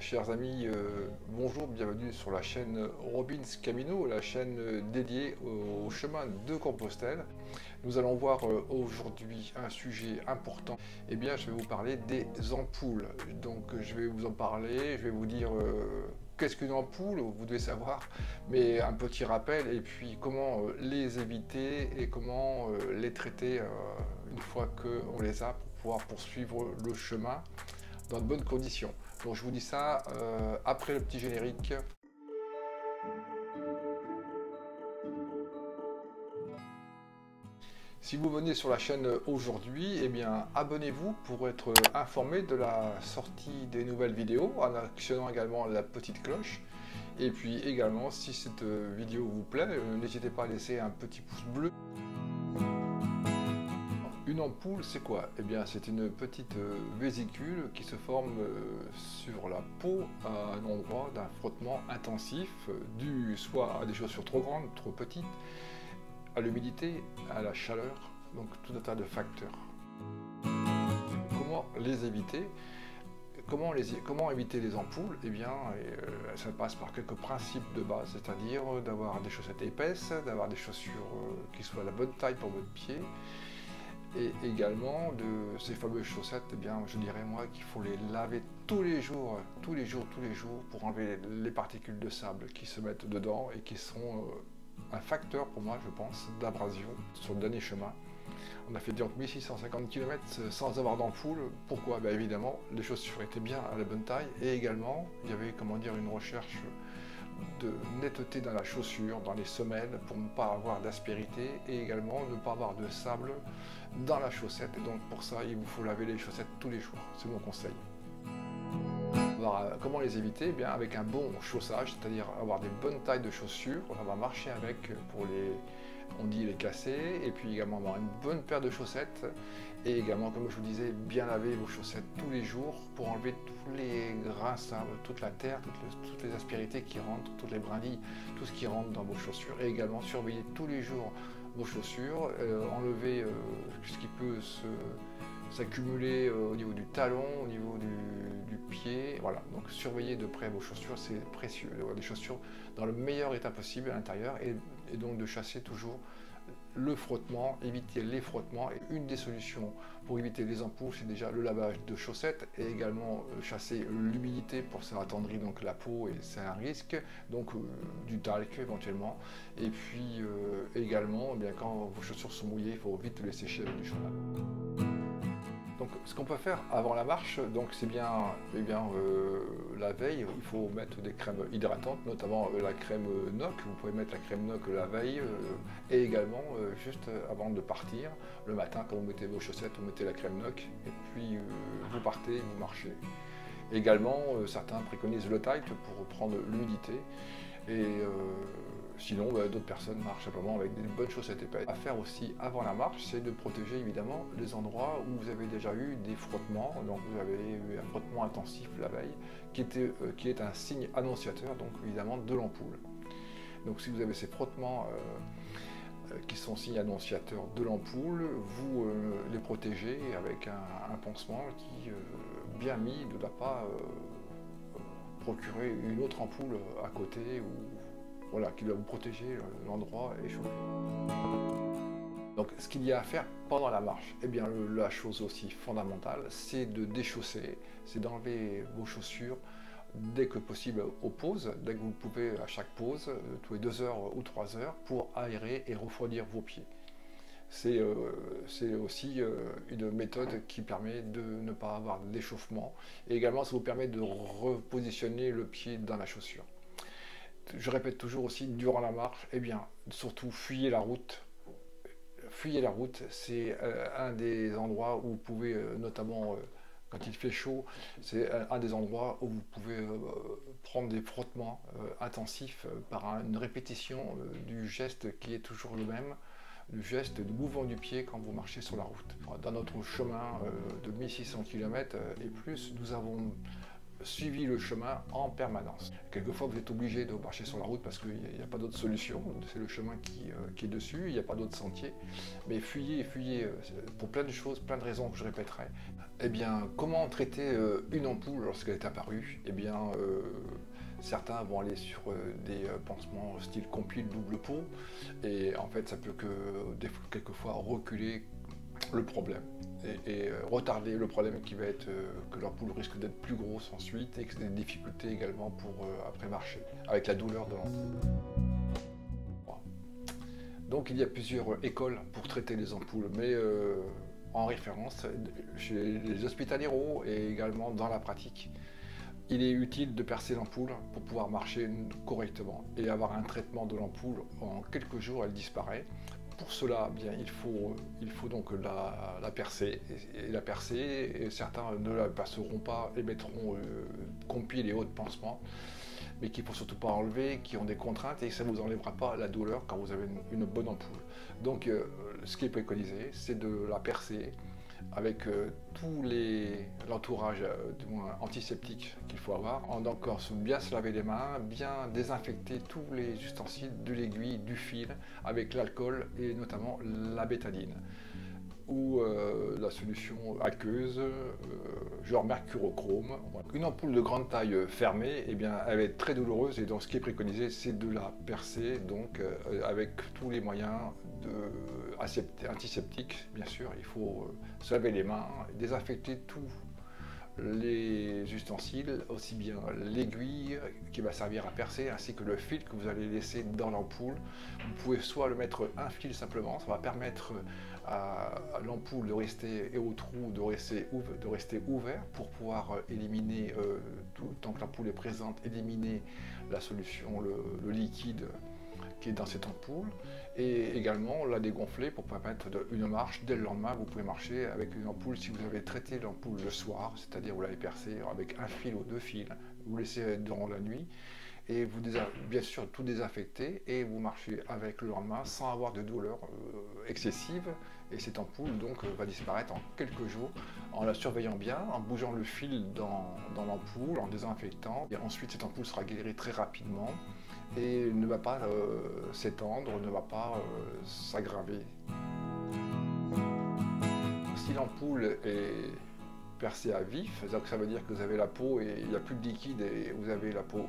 Chers amis, bonjour, bienvenue sur la chaîne Robins Camino, la chaîne dédiée au chemin de Compostelle. Nous allons voir aujourd'hui un sujet important. Eh bien, je vais vous parler des ampoules. Donc, je vais vous en parler, je vais vous dire qu'est-ce qu'une ampoule, vous devez savoir, mais un petit rappel, et puis comment les éviter et comment les traiter une fois qu'on les a pour pouvoir poursuivre le chemin dans de bonnes conditions. Donc je vous dis ça après le petit générique. Si vous venez sur la chaîne aujourd'hui, eh bien abonnez-vous pour être informé de la sortie des nouvelles vidéos en actionnant également la petite cloche. Et puis également, si cette vidéo vous plaît, n'hésitez pas à laisser un petit pouce bleu. Une ampoule, c'est quoi? Eh bien, c'est une petite vésicule qui se forme sur la peau à un endroit d'un frottement intensif, dû soit à des chaussures trop grandes, trop petites, à l'humidité, à la chaleur, donc tout un tas de facteurs. Comment les éviter? Comment éviter les ampoules? Eh bien, ça passe par quelques principes de base, c'est-à-dire d'avoir des chaussettes épaisses, d'avoir des chaussures qui soient la bonne taille pour votre pied, et également de ces fameuses chaussettes, eh bien, je dirais moi qu'il faut les laver tous les jours, pour enlever les particules de sable qui se mettent dedans et qui sont un facteur pour moi, je pense, d'abrasion sur le dernier chemin. On a fait donc 1650 km sans avoir d'ampoule. Pourquoi? Ben évidemment, les chaussures étaient bien à la bonne taille et également, il y avait, comment dire, une recherche de netteté dans la chaussure, dans les semelles, pour ne pas avoir d'aspérité et également ne pas avoir de sable dans la chaussette. Et donc pour ça, il vous faut laver les chaussettes tous les jours, c'est mon conseil. Alors, comment les éviter? Eh bien, avec un bon chaussage, c'est-à-dire avoir des bonnes tailles de chaussures. On va marcher avec pour on dit les casser, et puis également avoir une bonne paire de chaussettes, et également, comme je vous disais, bien laver vos chaussettes tous les jours pour enlever tous les grains sable, toute la terre, toutes les aspérités qui rentrent, toutes les brindilles, tout ce qui rentre dans vos chaussures, et également surveiller tous les jours vos chaussures, enlever ce qui peut s'accumuler au niveau du talon, au niveau du pied, voilà. Donc surveillez de près vos chaussures, c'est précieux, d'avoir des chaussures dans le meilleur état possible à l'intérieur, et donc de chasser toujours le frottement, éviter les frottements. Et une des solutions pour éviter les ampoules, c'est déjà le lavage de chaussettes et également chasser l'humidité pour ça attendrit donc la peau et c'est un risque, donc du talc éventuellement. Et puis également, eh bien, quand vos chaussures sont mouillées, il faut vite les sécher avec du chaudron. Donc ce qu'on peut faire avant la marche, donc c'est bien, la veille, il faut mettre des crèmes hydratantes, notamment la crème NOC. Vous pouvez mettre la crème NOC la veille et également juste avant de partir, le matin quand vous mettez vos chaussettes, vous mettez la crème NOC et puis vous partez, vous marchez. Également, certains préconisent le tight pour prendre l'humidité et sinon, d'autres personnes marchent simplement avec des bonnes chaussettes épaisses. À faire aussi avant la marche, c'est de protéger évidemment les endroits où vous avez déjà eu des frottements. Donc vous avez eu un frottement intensif la veille, qui est un signe annonciateur, donc évidemment, de l'ampoule. Donc si vous avez ces frottements qui sont signes annonciateurs de l'ampoule, vous les protégez avec un pansement qui, bien mis, ne doit pas procurer une autre ampoule à côté ou voilà, qui doit vous protéger l'endroit échauffé. Donc ce qu'il y a à faire pendant la marche, eh bien la chose aussi fondamentale, c'est de déchausser, c'est d'enlever vos chaussures dès que possible aux pauses, dès que vous pouvez à chaque pause, tous les 2 heures ou 3 heures, pour aérer et refroidir vos pieds. C'est aussi une méthode qui permet de ne pas avoir d'échauffement et également ça vous permet de repositionner le pied dans la chaussure. Je répète toujours aussi, durant la marche, eh bien, surtout fuyez la route. Fuyez la route, c'est un des endroits où vous pouvez, notamment quand il fait chaud, c'est un des endroits où vous pouvez prendre des frottements intensifs par une répétition du geste qui est toujours le même, le geste de mouvement du pied quand vous marchez sur la route. Dans notre chemin de 1600 km et plus, nous avons suivi le chemin en permanence. Quelquefois, vous êtes obligé de marcher sur la route parce qu'il n'y a pas d'autre solution, c'est le chemin qui est dessus, il n'y a pas d'autre sentier. Mais fuyez pour plein de choses, plein de raisons que je répéterai. Eh bien, comment traiter une ampoule lorsqu'elle est apparue? Eh bien, certains vont aller sur des pansements style compil double pot, et en fait, ça peut quelquefois reculer le problème et retarder le problème qui va être que l'ampoule risque d'être plus grosse ensuite et que des difficultés également pour après marcher avec la douleur de l'ampoule. Donc il y a plusieurs écoles pour traiter les ampoules, mais en référence chez les hospitaliers et également dans la pratique. Il est utile de percer l'ampoule pour pouvoir marcher correctement et avoir un traitement de l'ampoule. En quelques jours, elle disparaît. Pour cela, bien, il faut donc la percer. Et la percer, et certains ne la perceront pas et mettront compil et autres pansements, mais qu'il ne faut surtout pas enlever, qui ont des contraintes et ça ne vous enlèvera pas la douleur quand vous avez une bonne ampoule. Donc, ce qui est préconisé, c'est de la percer avec tout l'entourage du moins antiseptique qu'il faut avoir, en encore bien se laver les mains, bien désinfecter tous les ustensiles, de l'aiguille, du fil, avec l'alcool et notamment la bétadine ou la solution aqueuse, genre mercurochrome. Voilà. Une ampoule de grande taille fermée, eh bien, elle va être très douloureuse et donc ce qui est préconisé, c'est de la percer donc, avec tous les moyens antiseptiques, bien sûr. Il faut se laver les mains, désinfecter tous les ustensiles, aussi bien l'aiguille qui va servir à percer ainsi que le fil que vous allez laisser dans l'ampoule. Vous pouvez soit le mettre un fil simplement, ça va permettre à l'ampoule de rester et au trou de rester ouvert pour pouvoir éliminer, tout tant que l'ampoule est présente, éliminer la solution, le liquide qui est dans cette ampoule, et également la dégonfler pour permettre une marche. Dès le lendemain, vous pouvez marcher avec une ampoule si vous avez traité l'ampoule le soir, c'est-à-dire vous l'avez percée avec un fil ou deux fils, vous laissez durant la nuit, et vous bien sûr tout désinfecter, et vous marchez avec le lendemain sans avoir de douleur excessive, et cette ampoule donc va disparaître en quelques jours en la surveillant bien, en bougeant le fil dans l'ampoule, en désinfectant, et ensuite cette ampoule sera guérie très rapidement et ne va pas s'étendre, ne va pas s'aggraver. Si l'ampoule est percée à vif, donc ça veut dire que vous avez la peau et il n'y a plus de liquide et vous avez la peau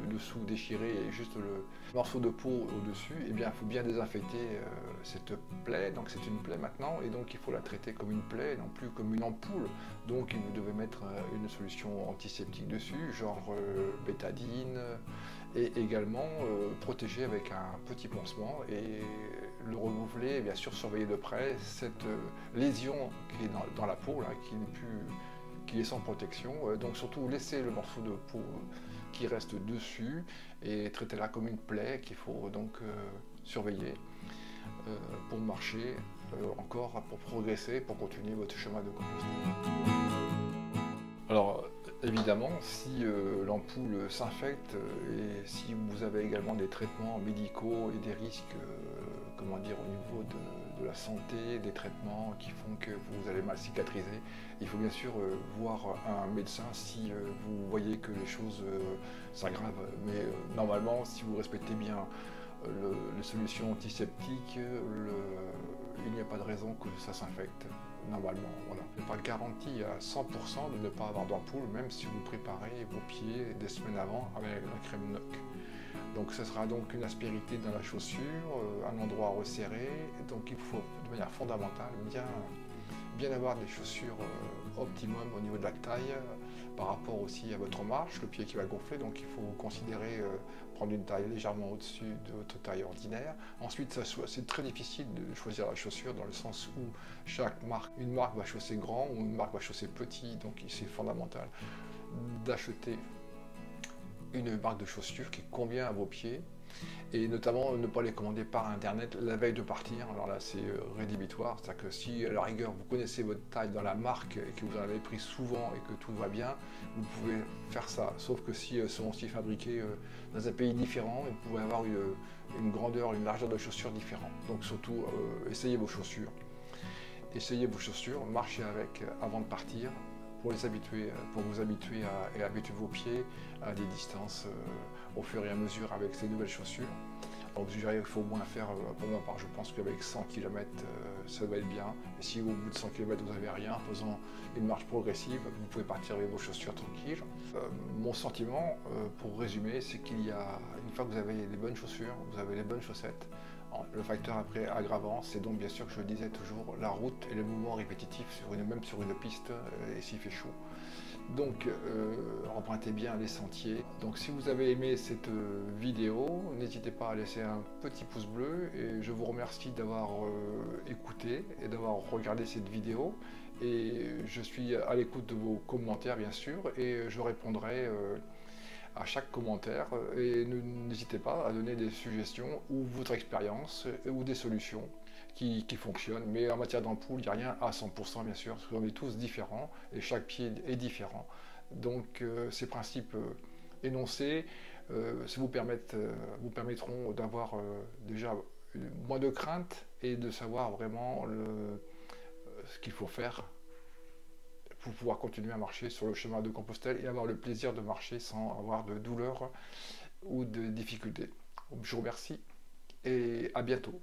dessous déchirée et juste le morceau de peau au-dessus, et bien il faut bien désinfecter cette plaie. Donc c'est une plaie maintenant et donc il faut la traiter comme une plaie, non plus comme une ampoule. Donc vous devez mettre une solution antiseptique dessus, genre bétadine, et également protéger avec un petit pansement et le renouveler, et bien sûr surveiller de près cette lésion qui est dans la peau, là, qui est sans protection. Donc surtout laisser le morceau de peau qui reste dessus et traiter-la comme une plaie qu'il faut donc surveiller pour marcher encore, pour progresser, pour continuer votre chemin de compostage. Alors évidemment, si l'ampoule s'infecte et si vous avez également des traitements médicaux et des risques comment dire, au niveau de la santé, des traitements qui font que vous allez mal cicatriser, il faut bien sûr voir un médecin si vous voyez que les choses s'aggravent. Mais normalement, si vous respectez bien les solutions antiseptiques, il n'y a pas de raison que ça s'infecte. Normalement, voilà. Il n'est pas garanti à 100% de ne pas avoir d'ampoule, même si vous préparez vos pieds des semaines avant avec la crème NOC. Donc ce sera donc une aspérité dans la chaussure, un endroit resserré. Donc il faut de manière fondamentale bien avoir des chaussures optimum au niveau de la taille par rapport aussi à votre marche, le pied qui va gonfler. Donc il faut considérer prendre une taille légèrement au-dessus de votre taille ordinaire. Ensuite, c'est très difficile de choisir la chaussure dans le sens où une marque va chausser grand ou une marque va chausser petit. Donc c'est fondamental d'acheter une marque de chaussures qui convient à vos pieds et notamment ne pas les commander par internet la veille de partir. Alors là c'est rédhibitoire, c'est-à-dire que si à la rigueur vous connaissez votre taille dans la marque et que vous en avez pris souvent et que tout va bien, vous pouvez faire ça, sauf que si elles sont aussi fabriquées dans un pays différent, vous pouvez avoir une grandeur, une largeur de chaussures différentes. Donc surtout essayez vos chaussures, marchez avec avant de partir. pour les habituer, pour vous habituer et habituer vos pieds à des distances au fur et à mesure avec ces nouvelles chaussures. Donc je dirais qu'il faut au moins faire, pour ma part, je pense qu'avec 100 km, ça doit être bien. Et si au bout de 100 km vous n'avez rien, en faisant une marche progressive, vous pouvez partir avec vos chaussures tranquilles. Mon sentiment, pour résumer, c'est qu'il y a, une fois que vous avez les bonnes chaussures, vous avez les bonnes chaussettes, le facteur après aggravant, c'est donc bien sûr que je le disais toujours, la route et le mouvement répétitif, même sur une piste, et s'il fait chaud. Donc empruntez bien les sentiers. Donc si vous avez aimé cette vidéo, n'hésitez pas à laisser un petit pouce bleu et je vous remercie d'avoir écouté et d'avoir regardé cette vidéo. Et je suis à l'écoute de vos commentaires bien sûr et je répondrai à chaque commentaire et n'hésitez pas à donner des suggestions ou votre expérience ou des solutions qui fonctionnent. Mais en matière d'ampoule, il n'y a rien à 100% bien sûr, parce qu'on est tous différents et chaque pied est différent. Donc ces principes énoncés vous permettront d'avoir déjà moins de crainte et de savoir vraiment ce qu'il faut faire pour pouvoir continuer à marcher sur le chemin de Compostelle et avoir le plaisir de marcher sans avoir de douleur ou de difficultés. Je vous remercie et à bientôt.